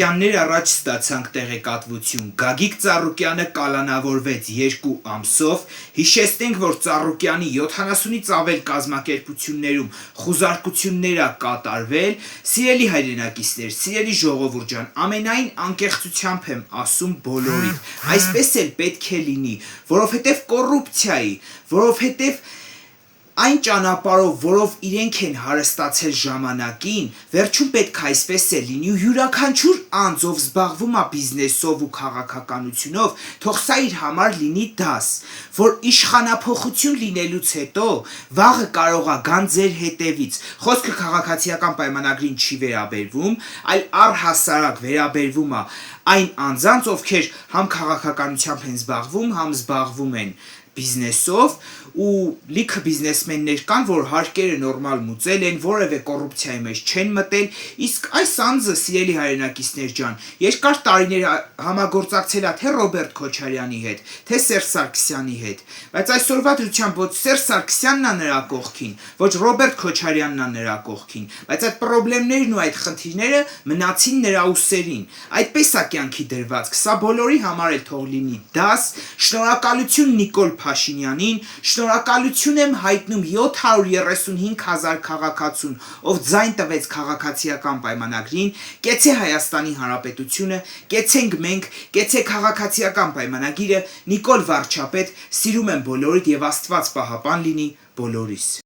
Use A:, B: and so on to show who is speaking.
A: Վայրկյաններ առաջ ստացանք տեղեկատվություն. Գագիկ Ծառուկյանը կալանավորվեց 2 ամսով, հիշեցնենք, որ Ծառուկյանի 70-ից ավել կազմակերպություններում խուզարկություններ ա կատարվել, սիրելի հայրենակիցներ, սիրելի ժողովուրդ ջան, ամենայն անկեղծությամբ եմ ասում բոլորիդ, այսպես էլ պետք է լինի, որովհետև կոռուպցիայի, որովհետև այն ճանապարհով, որով իրենք են հարստացել ժամանակին, վերջում պետք է այսպես է լինի ու յուրաքանչյուր անձ, ով զբաղվում է բիզնեսով ու քաղաքականությունով, թող սա իր համար լինի դաս, որ իշխանափոխություն լինելուց հետո վաղը կարող է գան ձեր հետևից։ Խոսքը քաղաքացիական պայմանագրին չի վերաբերվում, այլ առհասարակ վերաբերվում է այն անձանց, ովքեր համ քաղաքականությամբ են զբաղվում, համ զբաղվում են բիզնեսով ու լիքը բիզնեսմեններ կան, որ հարկերը նորմալ մուծել են, որևէ կոռուպցիայի մեջ չեն մտել, իսկ այս անձը, սիրելի հայրենակիցներ ջան, երկար տարիներ համագործակցել է թե Ռոբերտ Քոչարյանի հետ, թե Սերժ Սարգսյանի հետ, բայց այսօրվա դրությամբ ոչ Սերժ Սարգսյանն է նրա կողքին, ոչ Ռոբերտ Քոչարյանն է նրա կողքին, բայց այդ պրոբլեմներն ու այդ խնդիրները մնացին նրա ուսերին, այդպես է կյանքի դրվածք, սա բոլորի համար էլ թող լինի դաս, շնորհակալություն Նիկոլ Փաշինյանին, շնորհակալություն եմ հայտնում 735,000 քաղաքացուն, ով ձայն տվեց քաղաքացիական պայմանագրին, կեցե Հայաստանի Հանրապետությունը, կեցենք մենք, կեցե քաղաքացիական պայմանագիրը, Նիկոլ Վարչապետ, սիրում եմ բոլորիդ եւ Աստված պահապան լինի բոլորիս։